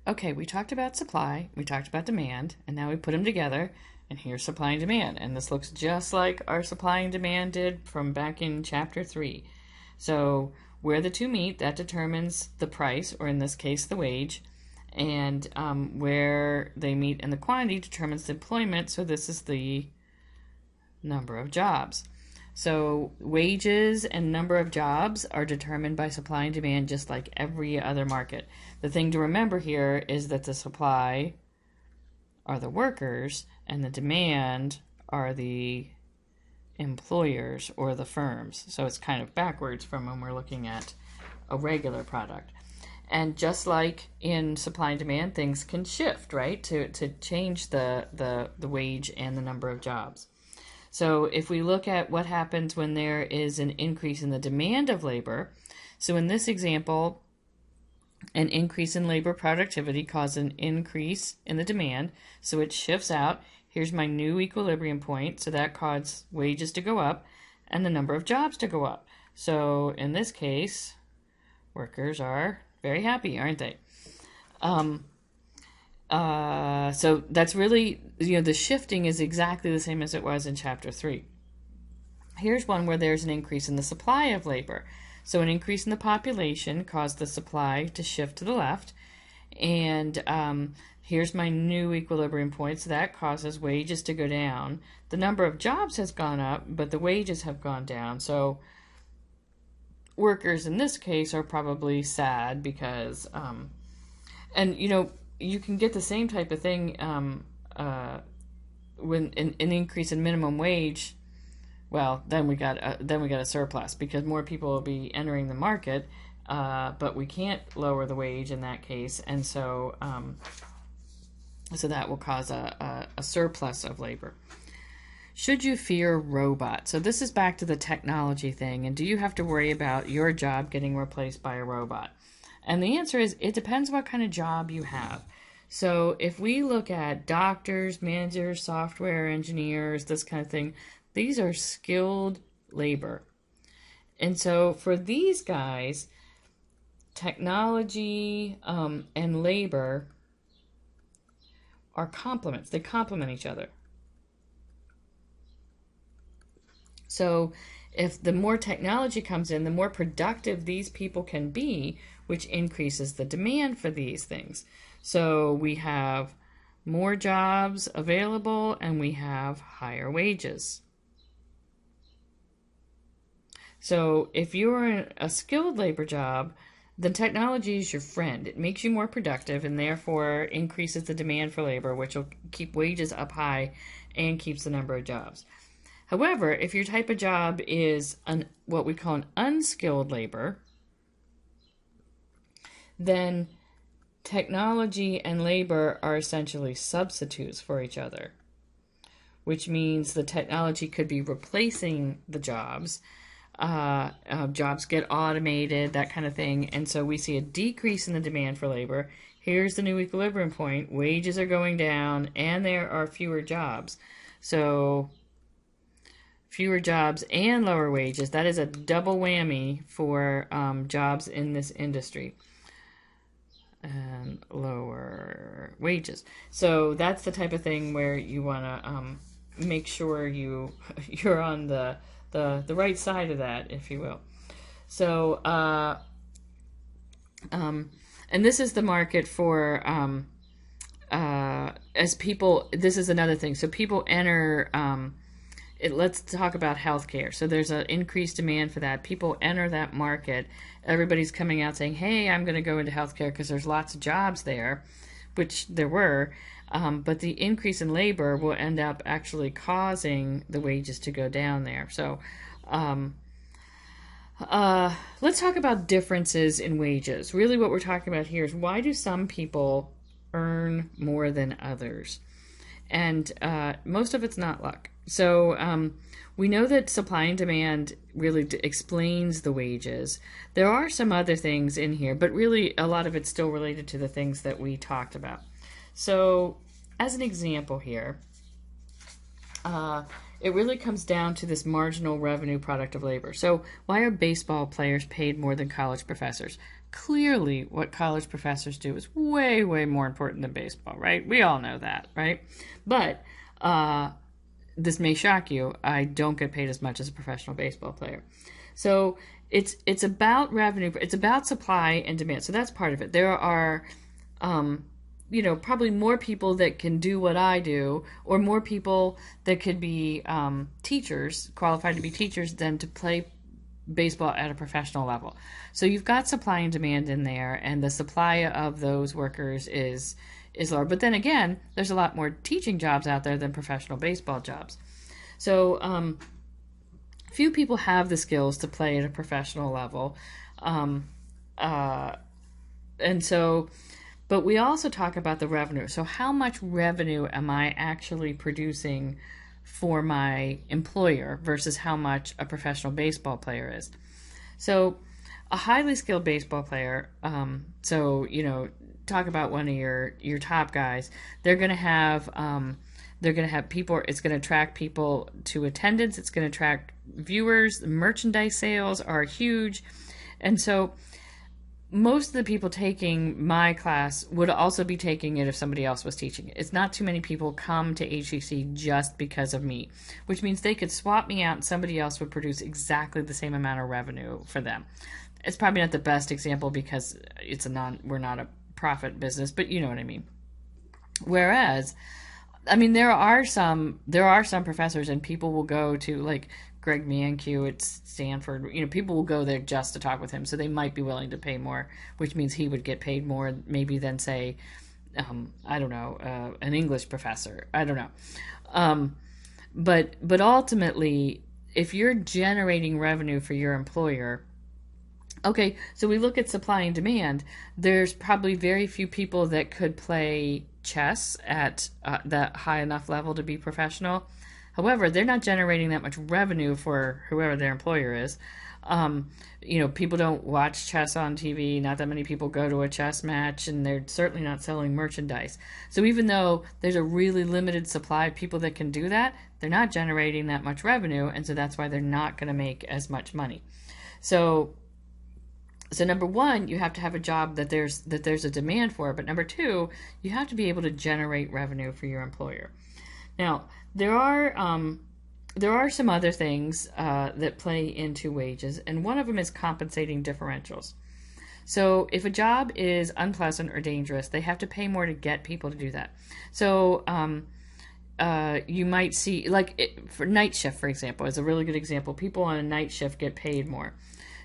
okay, we talked about supply, we talked about demand, and now we put them together, and here's supply and demand. And this looks just like our supply and demand did from back in chapter 3. So where the two meet, that determines the price, or in this case, the wage. And where they meet in the quantity determines the employment, so this is the number of jobs. So wages and number of jobs are determined by supply and demand, just like every other market. The thing to remember here is that the supply are the workers and the demand are the employers or the firms. So it's kind of backwards from when we're looking at a regular product. And just like in supply and demand, things can shift, right, to change the wage and the number of jobs. So if we look at what happens when there is an increase in the demand of labor, so in this example, an increase in labor productivity caused an increase in the demand, so it shifts out. Here's my new equilibrium point, so that caused wages to go up and the number of jobs to go up. So in this case, workers are very happy, aren't they? So that's really, the shifting is exactly the same as it was in chapter 3. Here's one where there's an increase in the supply of labor. So an increase in the population caused the supply to shift to the left. And here's my new equilibrium point. So that causes wages to go down. The number of jobs has gone up, but the wages have gone down. So workers in this case are probably sad because, and you can get the same type of thing when an increase in minimum wage. Well, then we got a surplus because more people will be entering the market, but we can't lower the wage in that case, and so that will cause a surplus of labor. Should you fear robots? So this is back to the technology thing, and do you have to worry about your job getting replaced by a robot? And the answer is, it depends what kind of job you have. So if we look at doctors, managers, software engineers, this kind of thing, these are skilled labor. And so for these guys, technology and labor are complements. They complement each other. So if the more technology comes in, the more productive these people can be, which increases the demand for these things. So we have more jobs available and we have higher wages. So if you're in a skilled labor job, then technology is your friend. It makes you more productive and therefore increases the demand for labor, which will keep wages up high and keeps the number of jobs. However, if your type of job is what we call an unskilled labor, then technology and labor are essentially substitutes for each other, which means the technology could be replacing the jobs. Jobs get automated, that kind of thing, and so we see a decrease in the demand for labor. Here's the new equilibrium point. Wages are going down, and there are fewer jobs. So fewer jobs and lower wages. That is a double whammy for jobs in this industry. And lower wages. So that's the type of thing where you want to make sure you're on the right side of that, if you will. So and this is the market for as people. This is another thing. So people enter. Let's talk about healthcare. So there's an increased demand for that. People enter that market. Everybody's coming out saying, hey, I'm going to go into healthcare because there's lots of jobs there, which there were. But the increase in labor will end up actually causing the wages to go down there. So let's talk about differences in wages. Really what we're talking about here is, why do some people earn more than others? And most of it's not luck. So we know that supply and demand really explains the wages. There are some other things in here, but really a lot of it's still related to the things that we talked about. So as an example here, it really comes down to this marginal revenue product of labor. So why are baseball players paid more than college professors? Clearly, what college professors do is way, way more important than baseball, right? We all know that, right? But this may shock you. I don't get paid as much as a professional baseball player. So it's about revenue. It's about supply and demand. So that's part of it. There are, probably more people that can do what I do, or more people that could be teachers, qualified to be teachers, than to play baseball at a professional level. So you've got supply and demand in there, and the supply of those workers is lower. But then again, there's a lot more teaching jobs out there than professional baseball jobs. So few people have the skills to play at a professional level. But we also talk about the revenue. So how much revenue am I actually producing for my employer versus how much a professional baseball player is? So a highly skilled baseball player, talk about one of your top guys, they're going to have people, it's going to attract people to attendance, it's going to attract viewers, merchandise sales are huge. And so most of the people taking my class would also be taking it if somebody else was teaching it. It's not too many people come to HCC just because of me, which means they could swap me out and somebody else would produce exactly the same amount of revenue for them. It's probably not the best example because we're not a profit business, but you know what I mean. Whereas, I mean, there are some professors, and people will go to, like Greg Mankiw at Stanford, people will go there just to talk with him, so they might be willing to pay more, which means he would get paid more maybe than, say, an English professor. I don't know. But ultimately, if you're generating revenue for your employer, okay, so we look at supply and demand. There's probably very few people that could play chess at that high enough level to be professional. However, they're not generating that much revenue for whoever their employer is. People don't watch chess on TV. Not that many people go to a chess match, and they're certainly not selling merchandise. So even though there's a really limited supply of people that can do that, they're not generating that much revenue, and so that's why they're not going to make as much money. So number one, you have to have a job that there's a demand for, but number two, you have to be able to generate revenue for your employer. Now, there are some other things that play into wages, and one of them is compensating differentials. So if a job is unpleasant or dangerous, they have to pay more to get people to do that. So you might see, for night shift, for example, is a really good example. People on a night shift get paid more.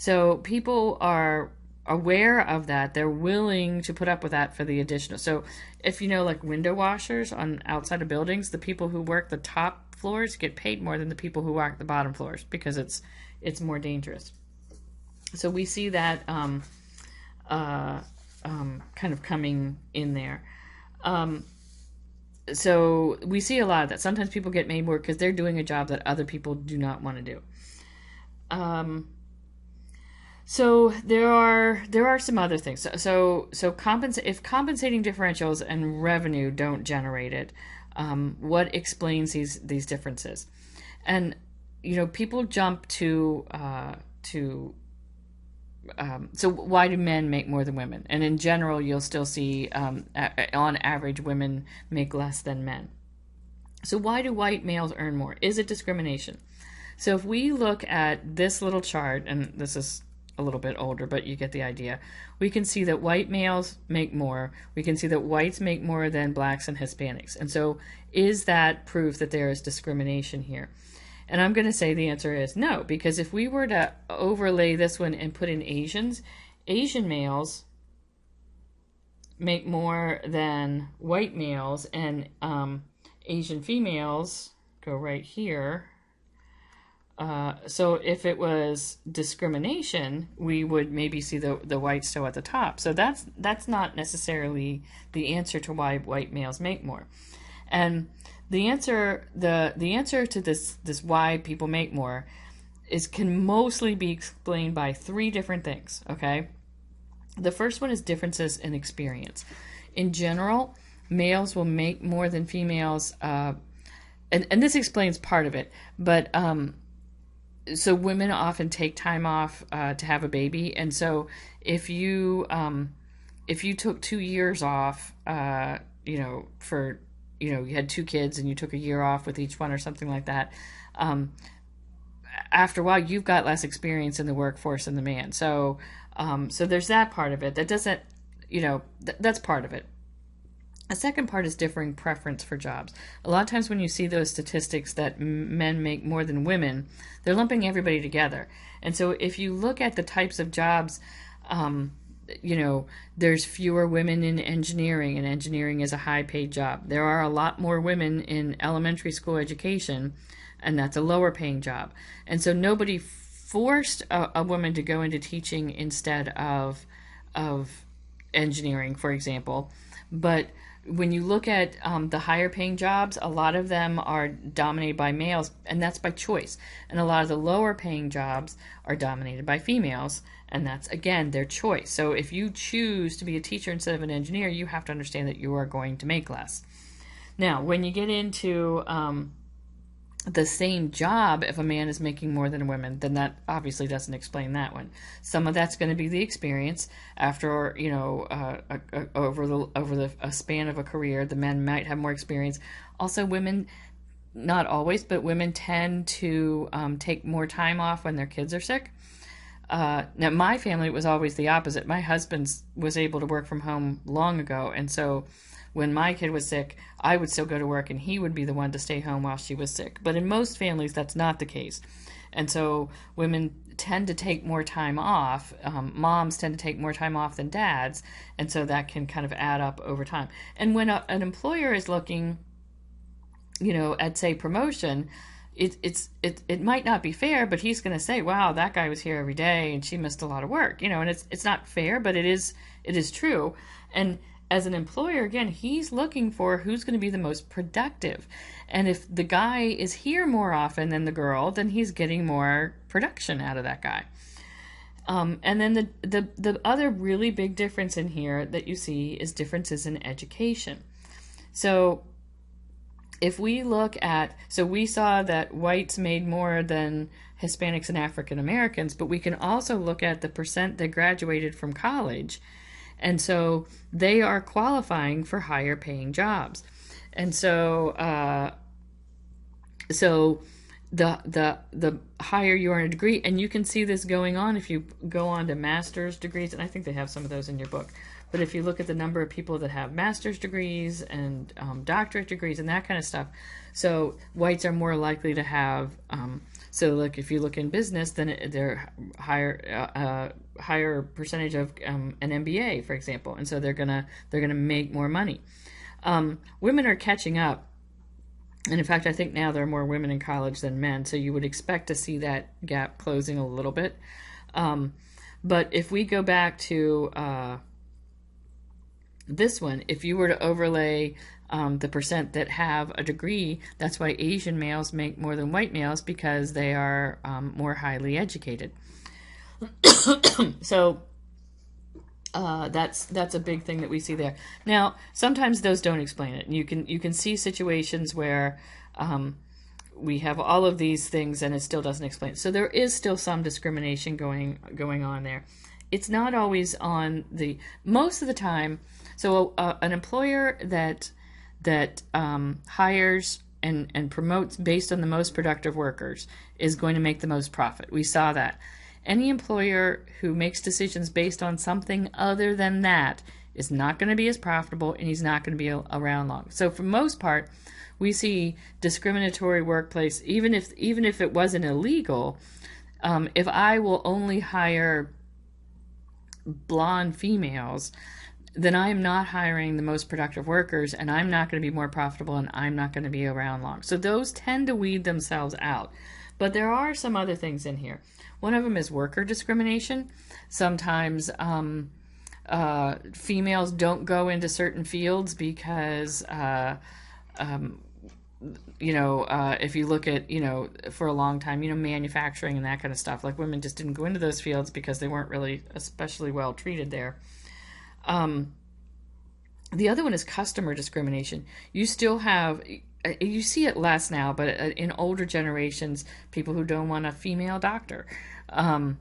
So people are aware of that. They're willing to put up with that for the additional. So if like window washers on outside of buildings, the people who work the top floors get paid more than the people who work the bottom floors because it's more dangerous. So we see that kind of coming in there. So we see a lot of that. Sometimes people get made more because they're doing a job that other people do not want to do. So there are some other things. So if compensating differentials and revenue don't generate it, what explains these differences? And people jump to so why do men make more than women? And in general, you'll still see on average women make less than men. So why do white males earn more? Is it discrimination? So if we look at this little chart, and this is a little bit older, but you get the idea. We can see that white males make more. We can see that whites make more than blacks and Hispanics. And so is that proof that there is discrimination here? And I'm going to say the answer is no, because if we were to overlay this one and put in Asians, Asian males make more than white males, and Asian females go right here. So if it was discrimination, we would maybe see the whites still at the top. So that's not necessarily the answer to why white males make more. And the answer to this why people make more can mostly be explained by three different things. Okay, the first one is differences in experience. In general, males will make more than females, and this explains part of it, but so women often take time off to have a baby, and so if you took 2 years off, for you had two kids and you took a year off with each one or something like that, after a while you've got less experience in the workforce than the man. So there's that part of it. That doesn't, that's part of it. A second part is differing preference for jobs. A lot of times when you see those statistics that men make more than women, they're lumping everybody together. And so if you look at the types of jobs, there's fewer women in engineering, and engineering is a high-paid job. There are a lot more women in elementary school education, and that's a lower-paying job. And so nobody forced a woman to go into teaching instead of engineering, for example. But when you look at the higher paying jobs, a lot of them are dominated by males, and that's by choice. And a lot of the lower paying jobs are dominated by females, and that's, again, their choice. So if you choose to be a teacher instead of an engineer, you have to understand that you are going to make less. Now, when you get into the same job, if a man is making more than a woman, then that obviously doesn't explain that one. Some of that's going to be the experience. After over a span of a career, the men might have more experience. Also, women, not always, but women tend to take more time off when their kids are sick. Now, my family was always the opposite. My husband was able to work from home long ago, and so when my kid was sick, I would still go to work and he would be the one to stay home while she was sick. But in most families, that's not the case. And so women tend to take more time off. Moms tend to take more time off than dads. And so that can kind of add up over time. And when an employer is looking, at, say, promotion, it might not be fair, but he's going to say, wow, that guy was here every day and she missed a lot of work. And it's not fair, but it is true. And as an employer, again, he's looking for who's going to be the most productive. And if the guy is here more often than the girl, then he's getting more production out of that guy. And then the other really big difference in here that you see is differences in education. So if we look at, we saw that whites made more than Hispanics and African Americans, but we can also look at the percent that graduated from college. And so they are qualifying for higher paying jobs. And so the higher you are in a degree, and you can see this going on if you go on to master's degrees, and I think they have some of those in your book. But if you look at the number of people that have master's degrees and doctorate degrees and that kind of stuff, so whites are more likely to have, if you look in business, then they're higher percentage of an MBA, for example, and so they're gonna make more money. Women are catching up, and in fact, I think now there are more women in college than men, so you would expect to see that gap closing a little bit. But if we go back to this one, if you were to overlay the percent that have a degree, that's why Asian males make more than white males, because they are more highly educated. So that's a big thing that we see there. Now, sometimes those don't explain it. And you can see situations where we have all of these things and it still doesn't explain it. So there is still some discrimination going on there. It's not always on most of the time. So an employer that hires and promotes based on the most productive workers is going to make the most profit. We saw that. Any employer who makes decisions based on something other than that is not going to be as profitable, and he's not going to be around long. So for the most part, we see discriminatory workplace, even if it wasn't illegal. If I will only hire blonde females, then I am not hiring the most productive workers, and I'm not going to be more profitable, and I'm not going to be around long. So those tend to weed themselves out. But there are some other things in here. One of them is worker discrimination. Sometimes females don't go into certain fields because, if you look at, for a long time, manufacturing and that kind of stuff, like women just didn't go into those fields because they weren't really especially well treated there. The other one is customer discrimination. You still have, you see it less now, but in older generations, people who don't want a female doctor, um,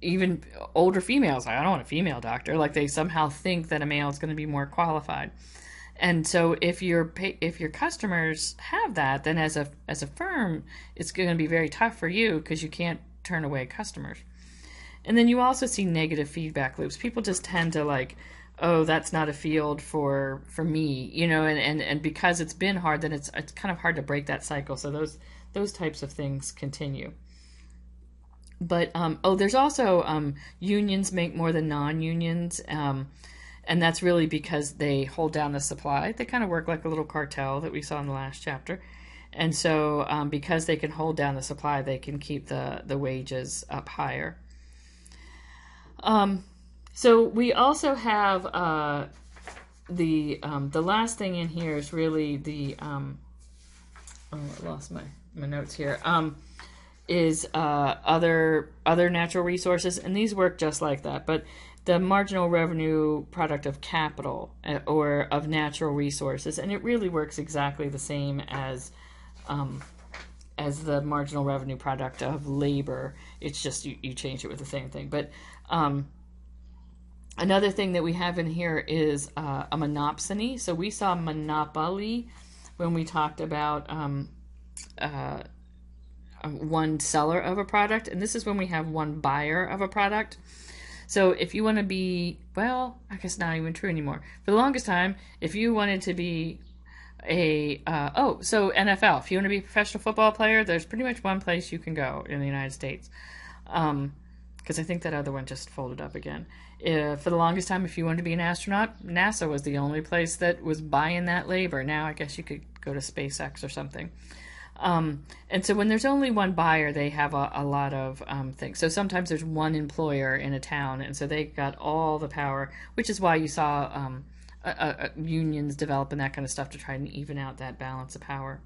even older females, I don't want a female doctor. Like they somehow think that a male is going to be more qualified. And so if your customers have that, then as a firm, it's going to be very tough for you because you can't turn away customers. And then you also see negative feedback loops. People just tend to like, oh, that's not a field for me, you know, and because it's been hard, then it's kind of hard to break that cycle. So those types of things continue. But there's also unions make more than non-unions, and that's really because they hold down the supply. They kind of work like a little cartel that we saw in the last chapter. And so because they can hold down the supply, they can keep the wages up higher. So we also have the last thing in here is really the I lost my notes here. Is other natural resources, and these work just like that. But the marginal revenue product of capital or of natural resources, and it really works exactly the same as the marginal revenue product of labor. It's just you change it with the same thing. But another thing that we have in here is a monopsony. So we saw monopoly when we talked about one seller of a product, and this is when we have one buyer of a product. So if you want to be, well, I guess not even true anymore. For the longest time, if you wanted to be so NFL, if you want to be a professional football player, there's pretty much one place you can go in the United States. Because I think that other one just folded up again. For the longest time, if you wanted to be an astronaut, NASA was the only place that was buying that labor. Now I guess you could go to SpaceX or something. And so when there's only one buyer, they have a lot of things. So sometimes there's one employer in a town, and so they got all the power, which is why you saw unions develop and that kind of stuff to try and even out that balance of power.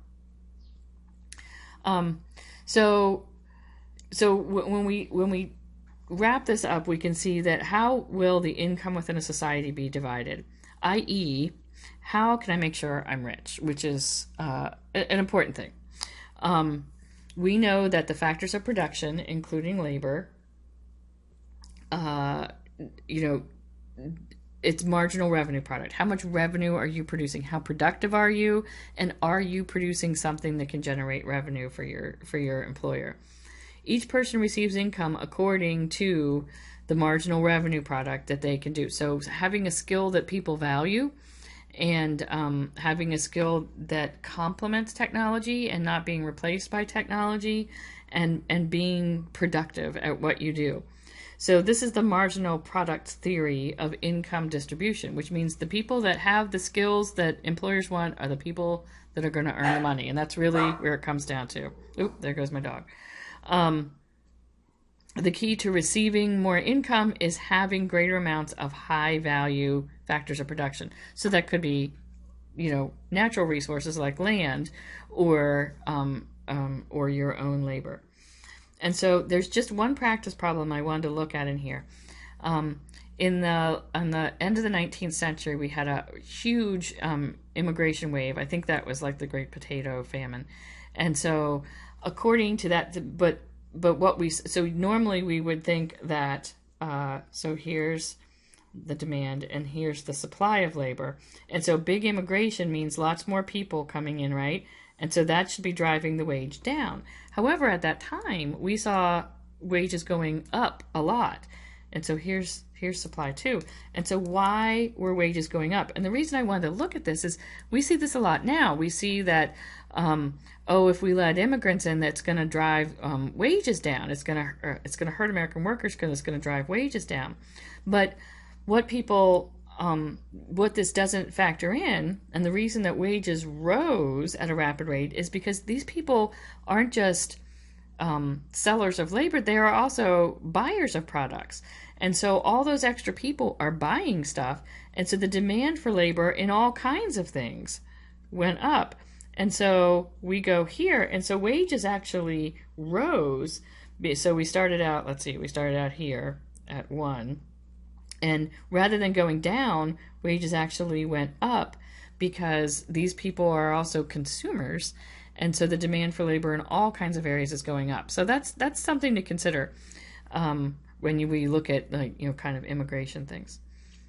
So when we wrap this up, we can see that how will the income within a society be divided, i.e., how can I make sure I'm rich, which is an important thing. We know that the factors of production, including labor, it's marginal revenue product. How much revenue are you producing? How productive are you? And are you producing something that can generate revenue for your employer? Each person receives income according to the marginal revenue product that they can do. So having a skill that people value, and having a skill that complements technology and not being replaced by technology, and being productive at what you do. So this is the marginal product theory of income distribution, which means the people that have the skills that employers want are the people that are going to earn the money. And that's really where it comes down to. Oop, there goes my dog. The key to receiving more income is having greater amounts of high value factors of production. So that could be, natural resources like land, or your own labor. And so there's just one practice problem I wanted to look at in here. On the end of the 19th century, we had a huge immigration wave. I think that was like the Great Potato Famine. And so according to that, but normally we would think that, so here's the demand and here's the supply of labor. And so big immigration means lots more people coming in, right? And so that should be driving the wage down. However, at that time, we saw wages going up a lot. And so here's supply too. And so why were wages going up? And the reason I wanted to look at this is we see this a lot now. We see that, if we let immigrants in, that's going to drive wages down. It's going to hurt American workers because it's going to drive wages down. But what this doesn't factor in, and the reason that wages rose at a rapid rate, is because these people aren't just sellers of labor, they are also buyers of products. And so all those extra people are buying stuff, and so the demand for labor in all kinds of things went up. And so we go here, and so wages actually rose. So we started out here at 1. And rather than going down, wages actually went up. because these people are also consumers, and so the demand for labor in all kinds of areas is going up. So that's something to consider when we look at, like, kind of immigration things.